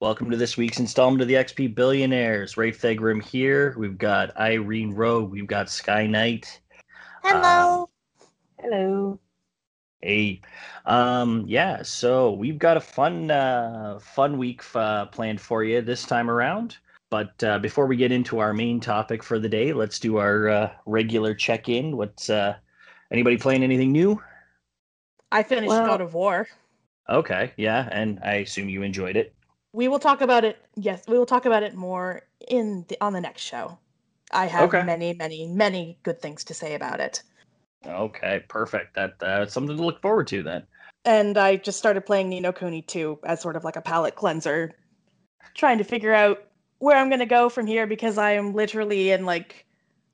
Welcome to this week's installment of the XP Billionaires. Ray Thegrim here. We've got Irene Rogue. We've got Sky Knight. Hello. Hello. Hey. So we've got a fun week planned for you this time around. But before we get into our main topic for the day, let's do our regular check-in. What's anybody playing anything new? I finished God of War. Okay, yeah, and I assume you enjoyed it. We will talk about it. Yes, we will talk about it more on the next show. I have many good things to say about it. Okay, perfect. That's something to look forward to then. And I just started playing Ni no Kuni 2 as sort of like a palate cleanser, trying to figure out where I'm going to go from here because I am literally in like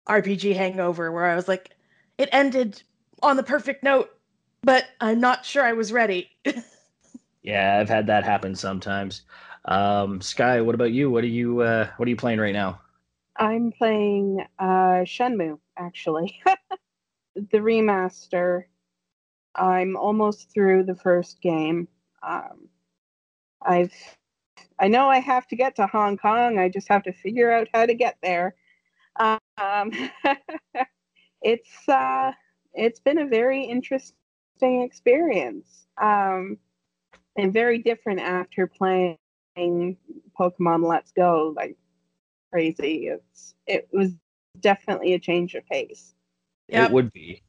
RPG hangover where I was like, it ended on the perfect note, but I'm not sure I was ready. Yeah, I've had that happen sometimes. Sky, what about you? What are you playing right now? I'm playing Shenmue, actually. The remaster. I'm almost through the first game. I know I have to get to Hong Kong. I just have to figure out how to get there. It's been a very interesting experience. And very different after playing Pokemon Let's Go like crazy. It was definitely a change of pace. Yep. It would be.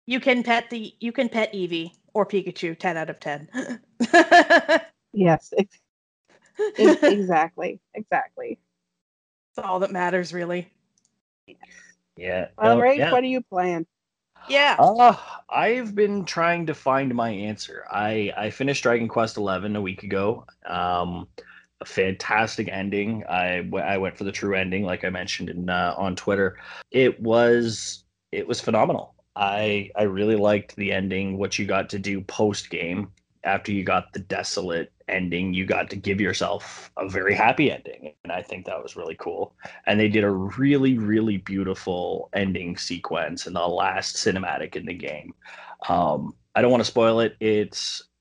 You can pet Eevee or Pikachu 10 out of 10. Yes. Exactly. That's all that matters, really. Yeah. Well, Ray, what are you playing? Yeah. I've been trying to find my answer. I finished Dragon Quest XI a week ago. A fantastic ending. I went for the true ending, like I mentioned on Twitter. It was phenomenal. I really liked the ending. What you got to do post game after you got the desolate ending, you got to give yourself a very happy ending, and I think that was really cool. And they did a really, really beautiful ending sequence in the last cinematic in the game. I don't want to spoil it.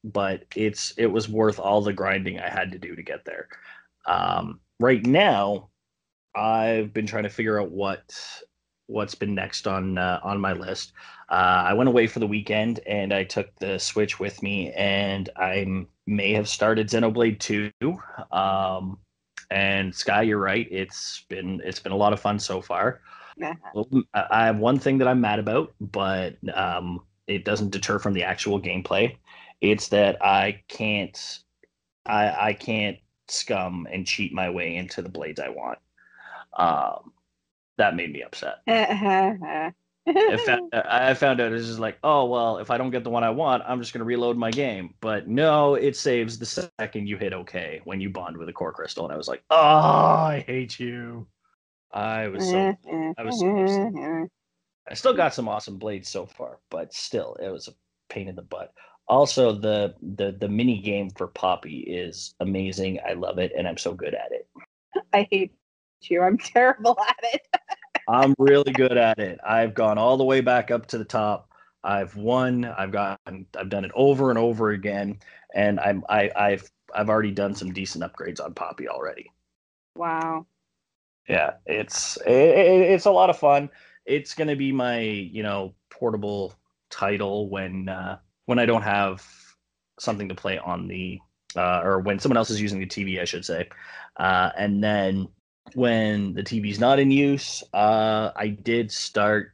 But it was worth all the grinding I had to do to get there. Right now, I've been trying to figure out what's been next on my list. I went away for the weekend and I took the Switch with me, and I may have started Xenoblade 2. And Sky, you're right. It's been a lot of fun so far. I have one thing that I'm mad about, but it doesn't deter from the actual gameplay. It's that I can't scum and cheat my way into the blades I want. That made me upset. I found out it's just like, oh, well, if I don't get the one I want, I'm just going to reload my game. But no, it saves the second you hit OK when you bond with a core crystal. And I was like, oh, I hate you. I was so upset. I still got some awesome blades so far, but still, it was a pain in the butt. Also, the mini game for Poppy is amazing. I love it, and I'm so good at it. I hate you. I'm terrible at it. I'm really good at it. I've gone all the way back up to the top. I've won. I've done it over and over again, and I've already done some decent upgrades on Poppy already. Wow. Yeah, it's a lot of fun. It's going to be my, portable title when I don't have something to play on the or when someone else is using the TV, I should say. And then when the TV's not in use, I did start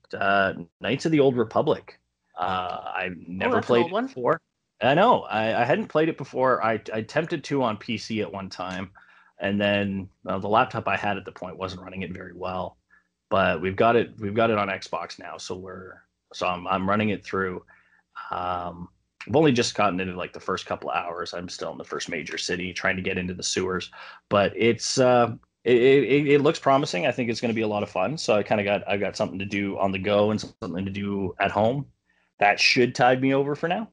Knights of the Old Republic. I've never played it before. I know. I hadn't played it before. I attempted to on PC at one time, and then the laptop I had at the point wasn't running it very well. But we've got it on Xbox now, so I'm running it through. I've only just gotten into like the first couple of hours. I'm still in the first major city trying to get into the sewers, but it looks promising. I think it's going to be a lot of fun. So I've got something to do on the go and something to do at home. That should tide me over for now.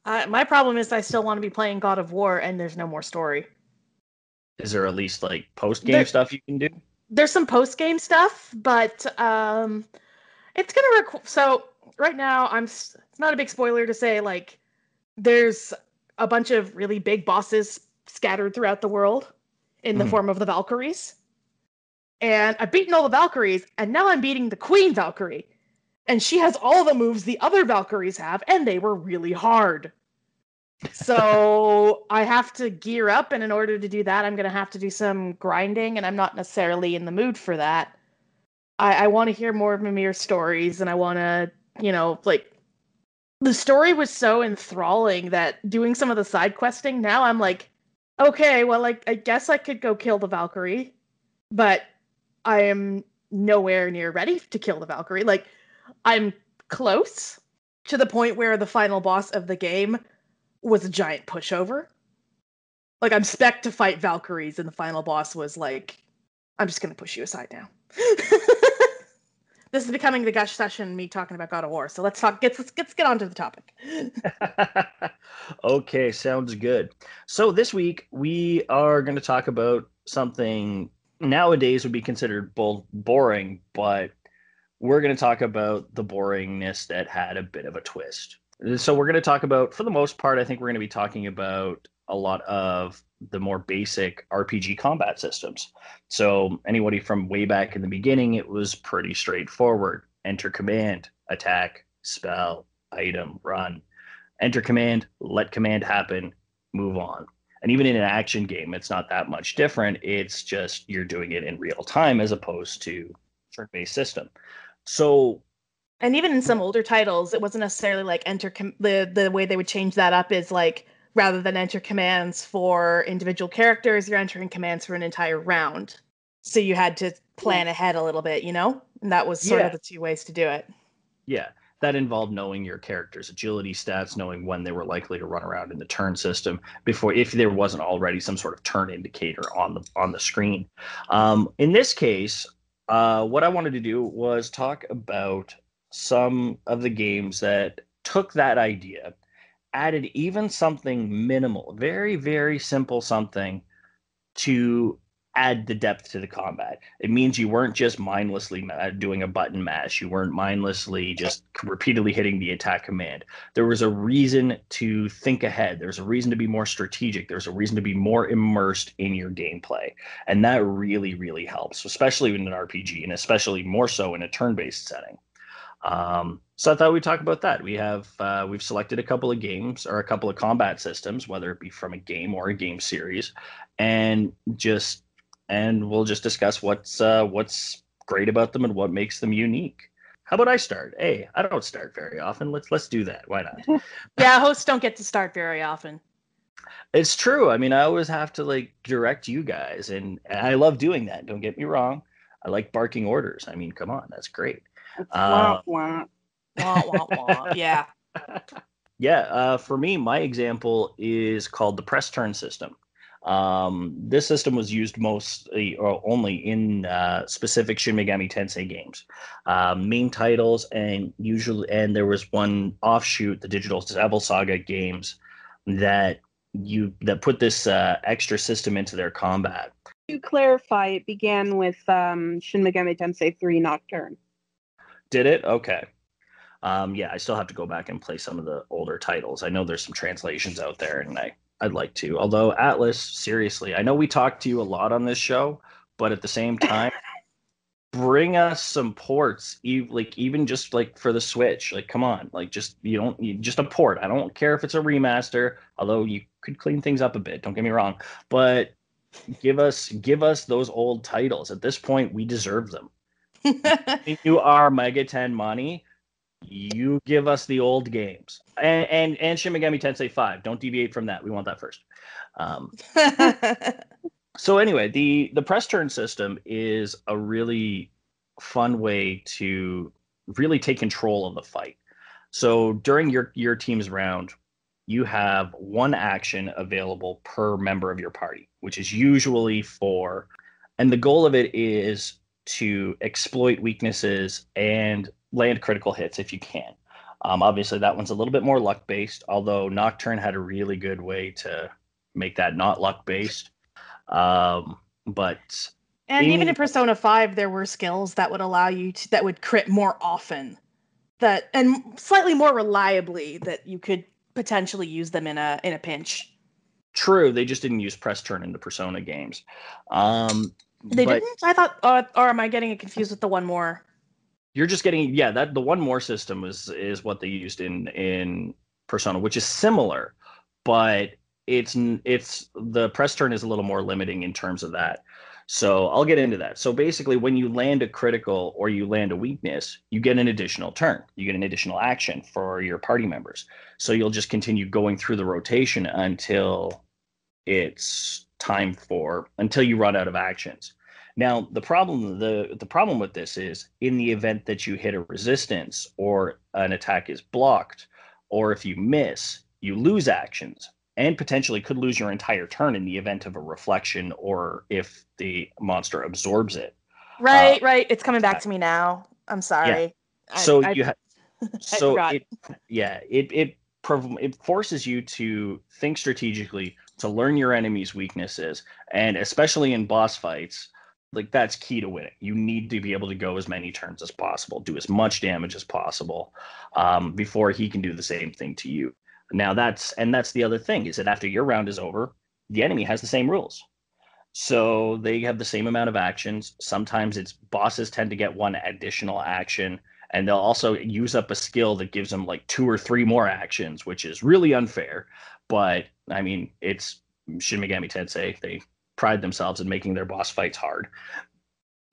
My problem is I still want to be playing God of War, and there's no more story. Is there at least like post-game stuff you can do? There's some post-game stuff, but it's going to so right now it's not a big spoiler to say like there's a bunch of really big bosses scattered throughout the world in the Mhm. form of the Valkyries. And I've beaten all the Valkyries, and now I'm beating the Queen Valkyrie. And she has all the moves the other Valkyries have, and they were really hard. So I have to gear up, and in order to do that, I'm going to have to do some grinding, and I'm not necessarily in the mood for that. I want to hear more of Mimir's stories, and I want to, like, the story was so enthralling that doing some of the side questing, now I'm like, okay, well, like, I guess I could go kill the Valkyrie, but I am nowhere near ready to kill the Valkyrie. Like, I'm close to the point where the final boss of the game was a giant pushover. Like, I'm spec to fight Valkyries, and the final boss was like, I'm just gonna push you aside now. This is becoming the gush session, me talking about God of War. So let's talk. Let's get on to the topic. Okay, sounds good. So this week we are going to talk about something nowadays would be considered boring, but we're going to talk about the boringness that had a bit of a twist. So we're going to talk about, for the most part, I think we're going to be talking about a lot of the more basic RPG combat systems. So anybody from way back in the beginning, it was pretty straightforward. Enter command, attack, spell, item, run. Enter command, let command happen, move on. And even in an action game, it's not that much different. It's just you're doing it in real time as opposed to turn-based system. So, and even in some older titles, it wasn't necessarily like the way they would change that up is like, rather than enter commands for individual characters, you're entering commands for an entire round. So you had to plan ahead a little bit, and that was sort of the two ways to do it. Yeah, that involved knowing your character's agility stats, knowing when they were likely to run around in the turn system before, if there wasn't already some sort of turn indicator on the screen. In this case, what I wanted to do was talk about some of the games that took that idea, added even something minimal, very, very simple something to add the depth to the combat. It means you weren't just mindlessly doing a button mash. You weren't mindlessly just repeatedly hitting the attack command. There was a reason to think ahead. There's a reason to be more strategic. There's a reason to be more immersed in your gameplay. And that really, really helps, especially in an RPG and especially more so in a turn-based setting. So I thought we'd talk about that. We've selected a couple of games or a couple of combat systems, whether it be from a game or a game series, and we'll just discuss what's great about them and what makes them unique. How about I start? Hey, I don't start very often. Let's do that. Why not? Yeah, hosts don't get to start very often. It's true. I mean, I always have to like direct you guys, and I love doing that. Don't get me wrong. I like barking orders. I mean, come on, that's great. Wah, wah. Wah, wah, wah. Yeah. Yeah, for me, my example is called the press turn system. This system was used mostly or only in specific Shin Megami Tensei games, main titles, and there was one offshoot, the Digital Devil Saga games, that put this extra system into their combat. To clarify, it began with Shin Megami Tensei 3 Nocturne. Did it? Okay. Yeah, I still have to go back and play some of the older titles. I know there's some translations out there, and I'd like to. Although Atlas, seriously, I know we talked to you a lot on this show, but at the same time, bring us some ports, even just like for the Switch. Like, come on, like just just a port. I don't care if it's a remaster, although you could clean things up a bit. Don't get me wrong, but give us those old titles. At this point, we deserve them. You are Mega 10 money. You give us the old games and Shin Megami Tensei 5. Don't deviate from that. We want that first. So anyway, the press turn system is a really fun way to really take control of the fight. So during your team's round, you have one action available per member of your party, which is usually four. And the goal of it is to exploit weaknesses and land critical hits if you can. Obviously, that one's a little bit more luck based, although Nocturne had a really good way to make that not luck based. But even in Persona 5, there were skills that would allow you that would crit more often, and slightly more reliably, that you could potentially use them in a pinch. True, they just didn't use press turn in the Persona games. They But didn't? I thought, or am I getting it confused with the one more? you're just getting, yeah, that the one more system is what they used in Persona, which is similar, but it's the press turn is a little more limiting in terms of that. So I'll get into that. So basically, when you land a critical or you land a weakness, you get an additional turn. You get an additional action for your party members. So you'll just continue going through the rotation until it's time for until you run out of actions. Now, the problem with this is in the event that you hit a resistance or an attack is blocked, or if you miss, you lose actions and potentially could lose your entire turn in the event of a reflection or if the monster absorbs it. Right. It's coming back to me now. I'm Yeah. sorry. So I you have I so forgot. it forces you to think strategically, to learn your enemy's weaknesses, and especially in boss fights, like that's key to winning. You need to be able to go as many turns as possible, do as much damage as possible, before he can do the same thing to you. Now that's the other thing is that after your round is over, the enemy has the same rules. So they have the same amount of actions. Sometimes it's bosses tend to get one additional action, and they'll also use up a skill that gives them like two or three more actions, which is really unfair. But I mean, it's Shin Megami Tensei. They pride themselves in making their boss fights hard.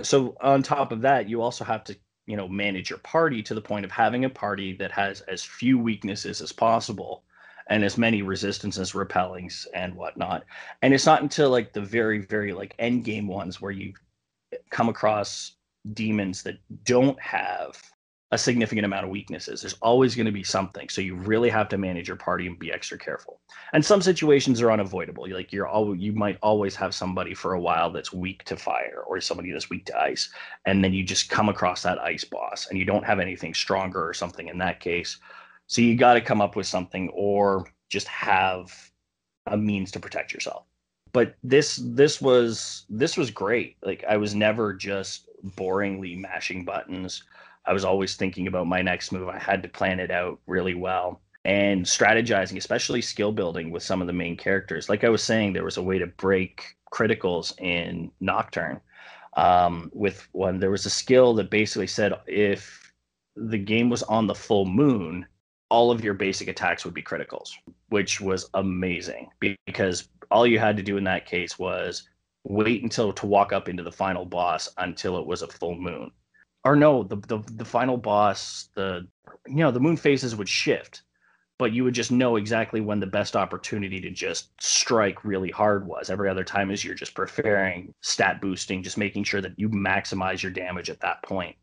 So on top of that, you also have to, manage your party to the point of having a party that has as few weaknesses as possible and as many resistances, repellings, and whatnot. And it's not until like the very, very like end game ones where you come across demons that don't have a significant amount of weaknesses. There's always going to be something. So you really have to manage your party and be extra careful. And some situations are unavoidable. Like you might always have somebody for a while that's weak to fire or somebody that's weak to ice. And then you just come across that ice boss and you don't have anything stronger or something in that case. So you got to come up with something or just have a means to protect yourself. But this was great. Like I was never just boringly mashing buttons. I was always thinking about my next move. I had to plan it out really well and strategizing, especially skill building with some of the main characters. Like I was saying, there was a way to break criticals in Nocturne. With one, there was a skill that basically said if the game was on the full moon, all of your basic attacks would be criticals, which was amazing because all you had to do in that case was wait until to walk up into the final boss until it was a full moon. Or no, the final boss, the moon phases would shift, but you would just know exactly when the best opportunity to just strike really hard was. Every other time is you're just preferring stat boosting, just making sure that you maximize your damage at that point.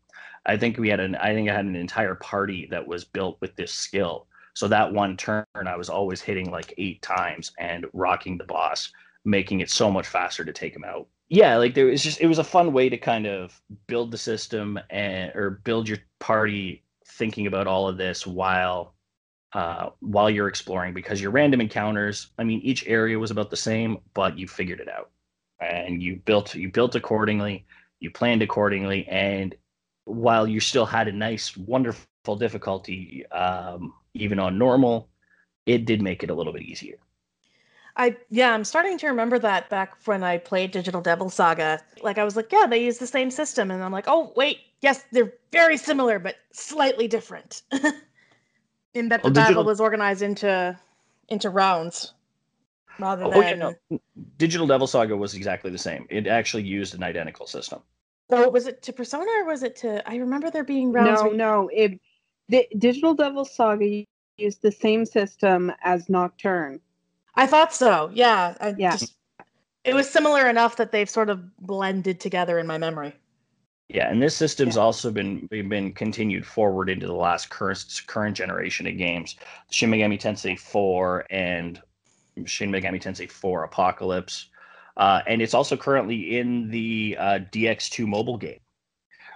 I think I had an entire party that was built with this skill. So that one turn, I was always hitting like 8 times and rocking the boss, making it so much faster to take him out. Yeah, like it was a fun way to kind of build the system or build your party thinking about all of this while you're exploring because your random encounters, I mean, each area was about the same, but you figured it out and you built accordingly, you planned accordingly, and while you still had a nice, wonderful difficulty, even on normal, it did make it a little bit easier. I'm starting to remember that back when I played Digital Devil Saga. Like I was like, yeah, they use the same system, and I'm like, oh wait, yes, they're very similar but slightly different. In that the Well, battle was organized into rounds rather oh yeah, no, than. Digital Devil Saga was exactly the same. It actually used an identical system. Oh, was it to Persona or was it to? I remember there being rounds. No. The Digital Devil Saga used the same system as Nocturne. I thought so. Yeah, Yeah. it was similar enough that they've sort of blended together in my memory. Yeah, and this system's also been continued forward into the last current generation of games, Shin Megami Tensei 4 and Shin Megami Tensei 4 Apocalypse, and it's also currently in the DX2 mobile game.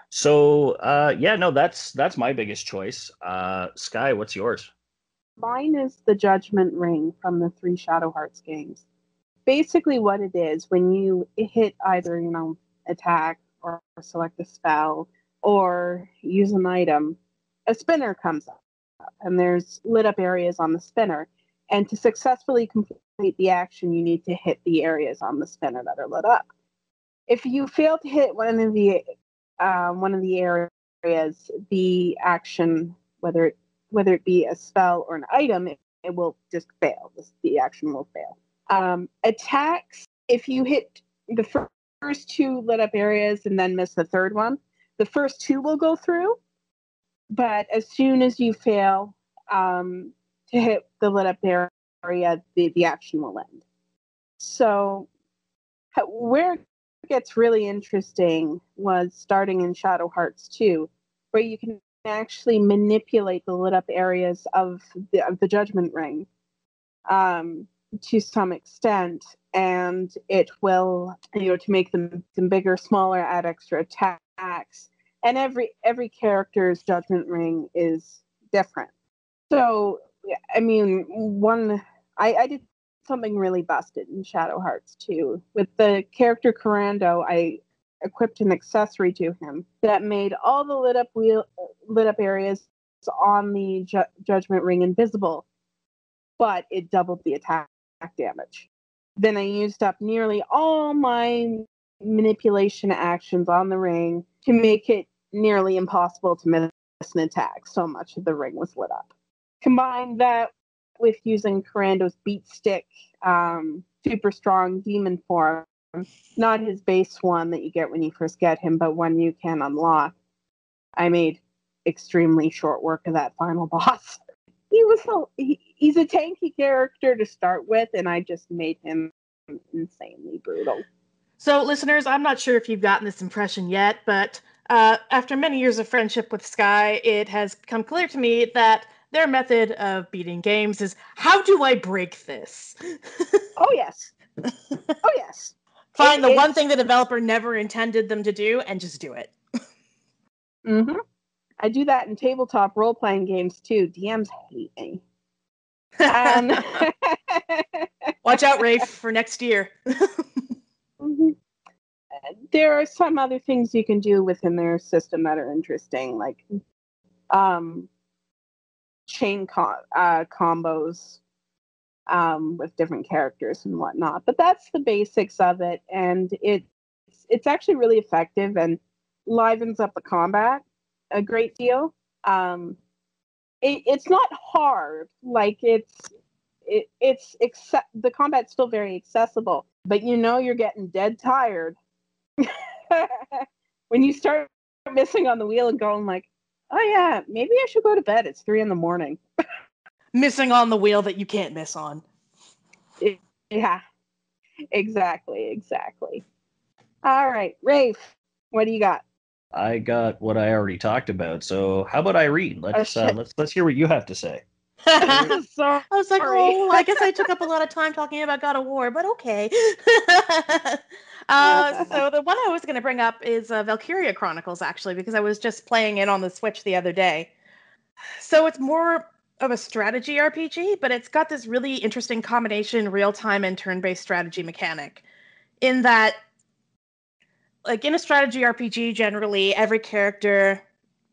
So yeah, no, that's my biggest choice. Sky, what's yours? Mine is the Judgment Ring from the 3 Shadow Hearts games. Basically, what it is, when you hit either, attack or select a spell or use an item, a spinner comes up and there's lit up areas on the spinner. And to successfully complete the action, you need to hit the areas on the spinner that are lit up. If you fail to hit one of the areas, the action, whether it be a spell or an item, it will just fail. The action will fail. Attacks, if you hit the first two lit up areas and then miss the third one, the first two will go through. But as soon as you fail to hit the lit up area, the action will end. So where it gets really interesting was starting in Shadow Hearts 2, where you can actually manipulate the lit up areas of the Judgment Ring to some extent, and it will, to make them bigger, smaller, add extra attacks. And every character's Judgment Ring is different. So, I mean, I did something really busted in Shadow Hearts 2. With the character Corando, I equipped an accessory to him that made all the lit up areas on the Judgment Ring invisible, but it doubled the attack damage. Then I used up nearly all my manipulation actions on the ring to make it nearly impossible to miss an attack, so much of the ring was lit up. Combine that with using Corando's beat stick, super strong demon form, not his base one that you get when you first get him, but one you can unlock. I made extremely short work of that final boss. He's a tanky character to start with, and I just made him insanely brutal. So, listeners, I'm not sure if you've gotten this impression yet, but after many years of friendship with Sky, it has become clear to me that their method of beating games is, how do I break this? Oh, yes. Oh, yes. Find the one thing the developer never intended them to do and just do it. Mm-hmm. I do that in tabletop role-playing games, too. DMs hate me. Watch out, Rafe, for next year. Mm-hmm. There are some other things you can do within their system that are interesting, like chain combos with different characters and whatnot. But that's the basics of it, and it's actually really effective and livens up the combat a great deal. It's not hard, like the combat's still very accessible, but you're getting dead tired when you start missing on the wheel and going like, oh yeah, maybe I should go to bed. It's 3 a.m. Missing on the wheel that you can't miss on. Yeah, exactly. All right, Rafe, what do you got? I got what I already talked about. So how about Irene? Let's hear what you have to say. I was like, oh, I guess I took up a lot of time talking about God of War, but okay. So the one I was going to bring up is Valkyria Chronicles, actually, because I was just playing it on the Switch the other day. So it's more of a strategy RPG, but it's got this really interesting combination real-time and turn-based strategy mechanic. In that, like in a strategy RPG, generally every character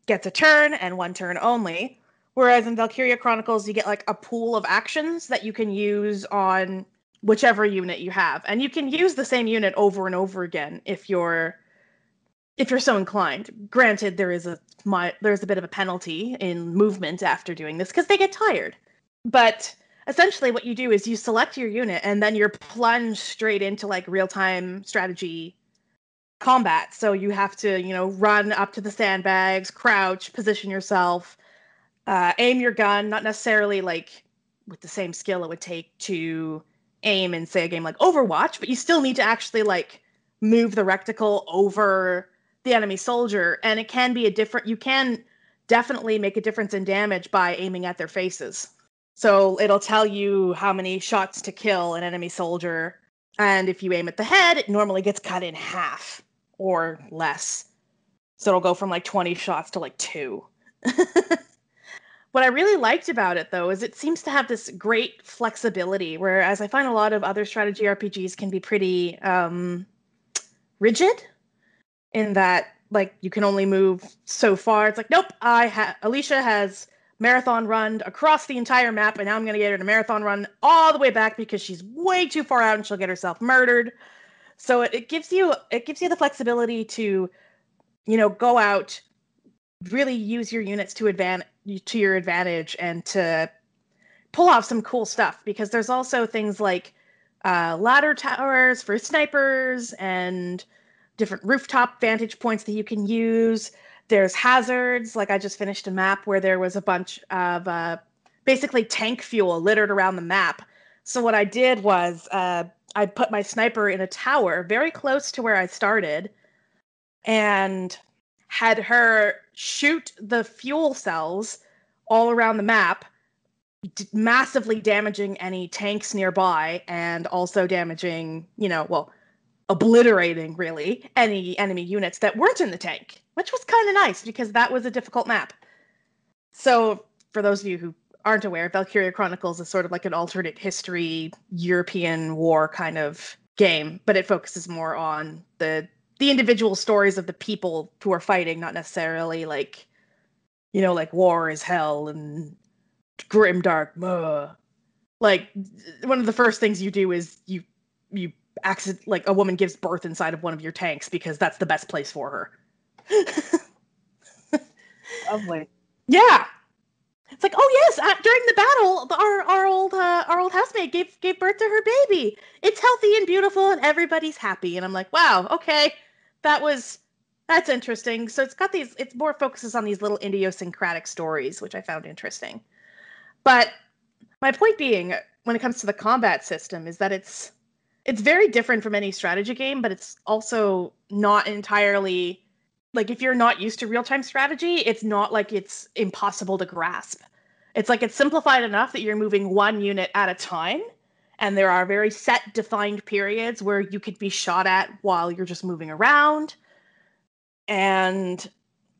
gets a turn and one turn only. Whereas in Valkyria Chronicles, you get like a pool of actions that you can use on whichever unit you have. And you can use the same unit over and over again if you're so inclined. Granted, there's a bit of a penalty in movement after doing this because they get tired. But essentially what you do is you select your unit and then you're plunged straight into like real-time strategy combat. So you have to, run up to the sandbags, crouch, position yourself, aim your gun, not necessarily like with the same skill it would take to aim in, say, a game like Overwatch, but you still need to actually like move the reticle over the enemy soldier, and it can be you can definitely make a difference in damage by aiming at their faces. So it'll tell you how many shots to kill an enemy soldier, and if you aim at the head, it normally gets cut in half or less. So it'll go from like 20 shots to like 2. What I really liked about it, though, is it seems to have this great flexibility, whereas I find a lot of other strategy RPGs can be pretty rigid in that, like, you can only move so far. It's like, nope, Alicia has marathon run across the entire map, and now I'm going to get her to marathon run all the way back because she's way too far out and she'll get herself murdered. So it gives you the flexibility to, go out, really use your units to your advantage and to pull off some cool stuff, because there's also things like ladder towers for snipers and different rooftop vantage points that you can use. There's hazards. Like, I just finished a map where there was a bunch of basically tank fuel littered around the map. So what I did was I put my sniper in a tower very close to where I started and had her shoot the fuel cells all around the map, massively damaging any tanks nearby, and also damaging, obliterating, really, any enemy units that weren't in the tank, which was kind of nice because that was a difficult map. So, for those of you who aren't aware, Valkyria Chronicles is sort of like an alternate history European war kind of game, but it focuses more on the individual stories of the people who are fighting, not necessarily like war is hell and grimdark. Like, one of the first things you do is you like, a woman gives birth inside of one of your tanks because that's the best place for her. Lovely. Yeah. It's like, oh yes, during the battle, our old housemate gave birth to her baby. It's healthy and beautiful, and everybody's happy. And I'm like, wow, okay, that's interesting. So it's more focuses on these little idiosyncratic stories, which I found interesting. But my point being, when it comes to the combat system, is that it's very different from any strategy game, but it's also not entirely, like, if you're not used to real-time strategy, it's not like it's impossible to grasp. It's like it's simplified enough that you're moving one unit at a time, and there are very set, defined periods where you could be shot at while you're just moving around, and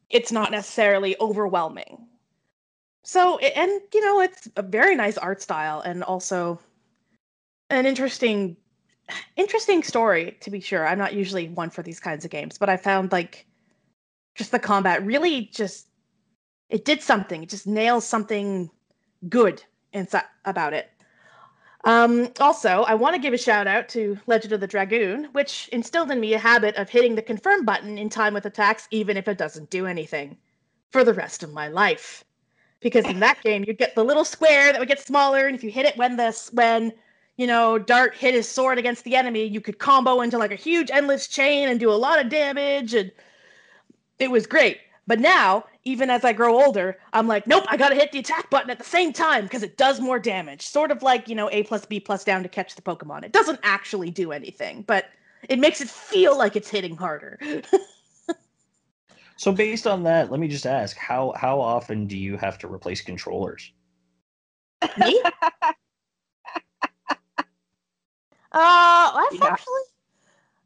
it's not necessarily overwhelming. So, and it's a very nice art style, and also an interesting story, to be sure. I'm not usually one for these kinds of games, but I found, like, just the combat really it did something. It just nails something good about it. Also, I want to give a shout out to Legend of the Dragoon, which instilled in me a habit of hitting the confirm button in time with attacks, even if it doesn't do anything, for the rest of my life. Because in that game, you'd get the little square that would get smaller, and if you hit it when Dart hit his sword against the enemy, you could combo into like a huge endless chain and do a lot of damage, and it was great. But now, even as I grow older, I'm like, nope, I gotta hit the attack button at the same time because it does more damage. Sort of like, A plus B plus down to catch the Pokemon. It doesn't actually do anything, but it makes it feel like it's hitting harder. So based on that, let me just ask, how often do you have to replace controllers? Me? I've actually,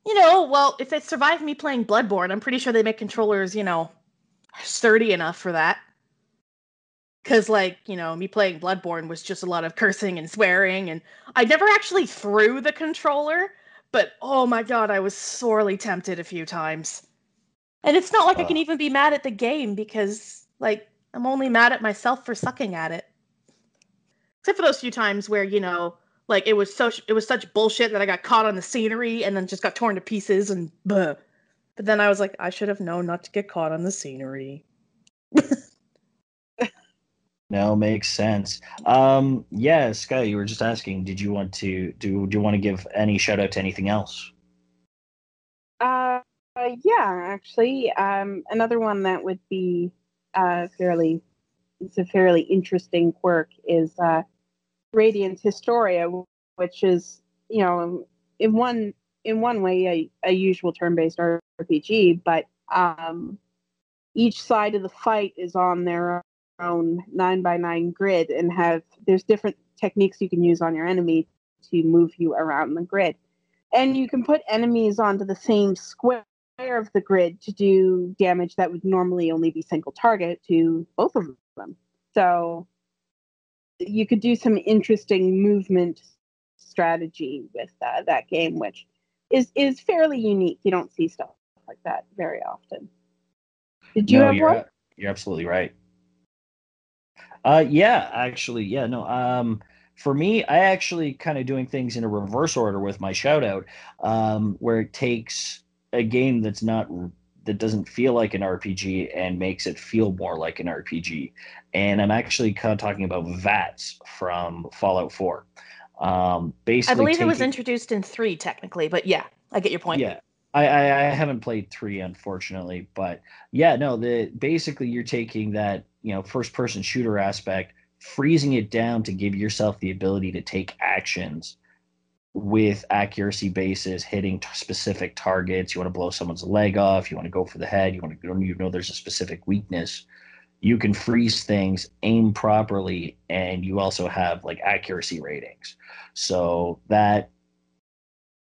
well, if it survived me playing Bloodborne, I'm pretty sure they make controllers, sturdy enough for that. Because, me playing Bloodborne was just a lot of cursing and swearing, and I never actually threw the controller, but oh my god, I was sorely tempted a few times. And it's not like I can even be mad at the game, because, I'm only mad at myself for sucking at it. Except for those few times where, it was such bullshit that I got caught on the scenery and then just got torn to pieces and bleh. But then I was like, I should have known not to get caught on the scenery. No, makes sense. Yeah, Sky, you were just asking, did you want to do you want to give any shout out to anything else? Yeah, actually, another one that would be it's a fairly interesting quirk is Radiant Historia, which is, in one way a usual turn-based RPG, but each side of the fight is on their own 9x9 grid, and there's different techniques you can use on your enemy to move you around the grid. And you can put enemies onto the same square of the grid to do damage that would normally only be single target to both of them. So you could do some interesting movement strategy with that game, which is fairly unique. You don't see stuff like that very often. Did you have one? You're absolutely right. Yeah, actually, yeah, no. For me, I actually kind of doing things in a reverse order with my shout out, where it takes a game that doesn't feel like an RPG and makes it feel more like an RPG. And I'm actually kind of talking about VATS from Fallout 4. I Basically believe it was taking introduced in 3 technically, but yeah, I get your point. Yeah, I haven't played three unfortunately, but yeah, no, the basically you're taking that, first person shooter aspect, freezing it down to give yourself the ability to take actions with accuracy basis, hitting specific targets. You want to blow someone's leg off, you want to go for the head, you know there's a specific weakness. You can freeze things, aim properly, and you also have like accuracy ratings. So that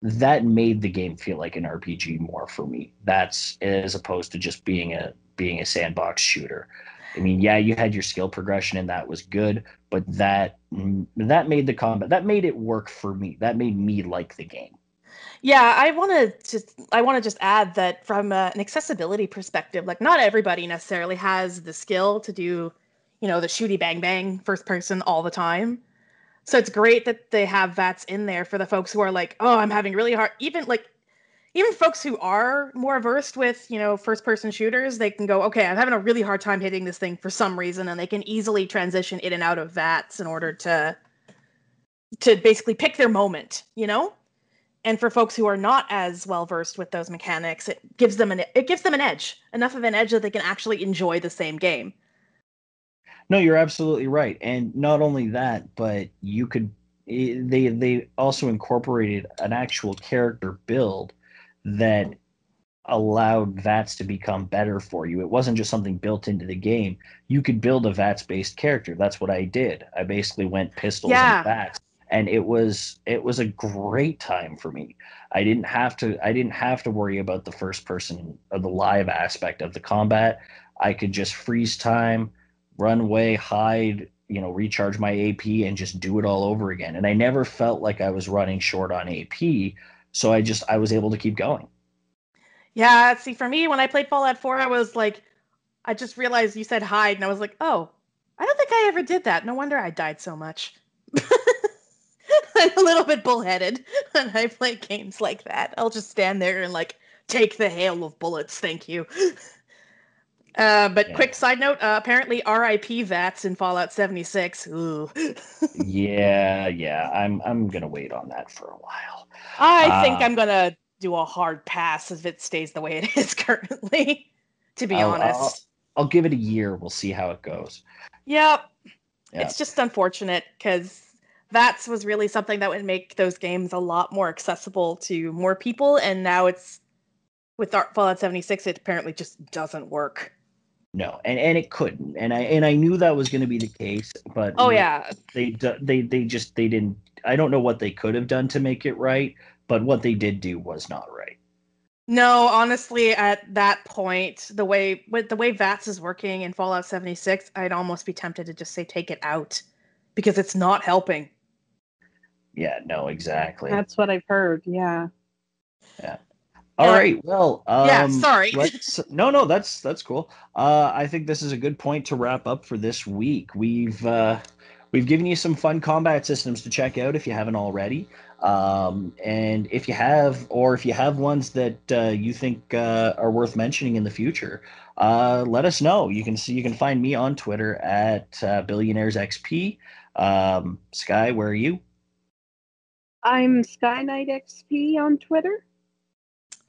made the game feel like an RPG more for me. That's as opposed to just being a sandbox shooter. I mean, yeah, you had your skill progression and that was good, but that made the combat that made it work for me. That made me like the game. Yeah, I want to just add that from an accessibility perspective, like not everybody necessarily has the skill to do, the shooty bang bang first person all the time. So it's great that they have VATs in there for the folks who are like, oh, I'm having really hard. Even folks who are more versed with, first person shooters, they can go, okay, I'm having a really hard time hitting this thing for some reason, and they can easily transition in and out of VATs in order to basically pick their moment, And for folks who are not as well versed with those mechanics, it gives them an edge, enough of an edge that they can actually enjoy the same game. No, you're absolutely right. And not only that, but they also incorporated an actual character build that allowed VATS to become better for you. It wasn't just something built into the game. You could build a VATS based character. That's what I did. I basically went pistols and Yeah, VATS, and it was a great time for me. I didn't have to worry about the first person or the live aspect of the combat. I could just freeze time, run away, hide, recharge my AP and just do it all over again. And I never felt like I was running short on AP, so I was able to keep going. yeah. See, for me, when I played Fallout 4, I was like, I just realized you said hide, and I was like, oh, I don't think I ever did that. No wonder I died so much. I'm a little bit bullheaded when I play games like that. I'll just stand there and like take the hail of bullets, thank you. But Yeah. quick side note: apparently R.I.P. VATS in Fallout 76. Ooh. Yeah, yeah. I'm gonna wait on that for a while. I think Uh, I'm gonna do a hard pass if it stays the way it is currently. To be I'll I'll honest. I'll give it a year. We'll see how it goes. Yep. Yeah. It's just unfortunate because VATS was really something that would make those games a lot more accessible to more people, and now it's with Fallout 76, it apparently just doesn't work. No, and it couldn't, and I knew that was going to be the case, but Oh yeah. they didn't. I don't know what they could have done to make it right, but what they did do was not right. No, honestly, at that point, the way VATS is working in Fallout 76, I'd almost be tempted to just say take it out because it's not helping. Yeah, no, exactly. That's what I've heard. Yeah. Yeah. All Uh, right. Well, yeah, sorry. let's no, that's cool. I think this is a good point to wrap up for this week. We've given you some fun combat systems to check out if you haven't already. And if you have ones that you think are worth mentioning in the future, let us know. You can find me on Twitter at Billionaires XP. Sky, where are you? I'm Sky Knight XP on Twitter.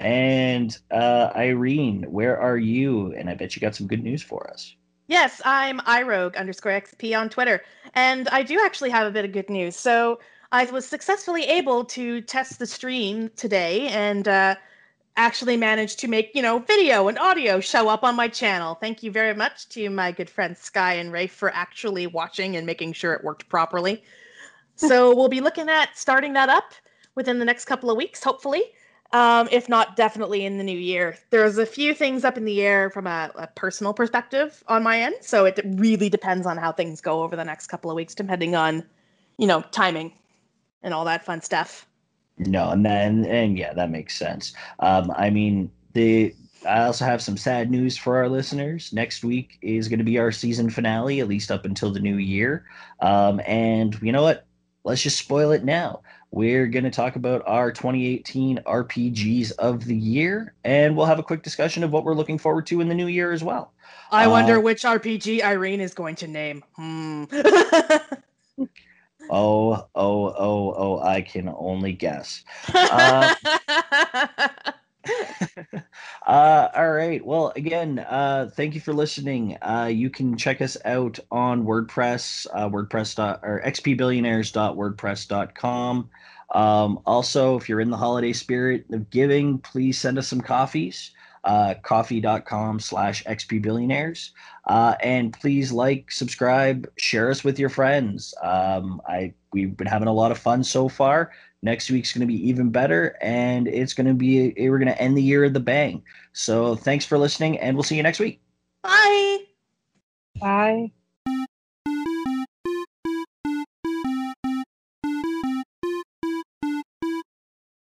And Irene, where are you? And I bet you got some good news for us. Yes, I'm irogue_XP on Twitter. And I do actually have a bit of good news. So I was successfully able to test the stream today and actually managed to make, video and audio show up on my channel. Thank you very much to my good friends Sky and Rafe for actually watching and making sure it worked properly. So we'll be looking at starting that up within the next couple of weeks, hopefully. If not, definitely in the new year. There's a few things up in the air from a personal perspective on my end, so it really depends on how things go over the next couple of weeks, depending on, timing and all that fun stuff. No, and yeah, that makes sense. I mean, I also have some sad news for our listeners. Next week is going to be our season finale, at least up until the new year. And you know what? Let's just spoil it now. We're going to talk about our 2018 RPGs of the year, and we'll have a quick discussion of what we're looking forward to in the new year as well. I wonder which RPG Irene is going to name. I can only guess. All right. Well, again, thank you for listening. You can check us out on WordPress, or xpbillionaires.wordpress.com. Also, if you're in the holiday spirit of giving, please send us some coffees. Coffee.com/xpbillionaires. And please like, subscribe, share us with your friends. We've been having a lot of fun so far. Next week's going to be even better, and we're going to end the year with a bang. So thanks for listening, and we'll see you next week. Bye. Bye.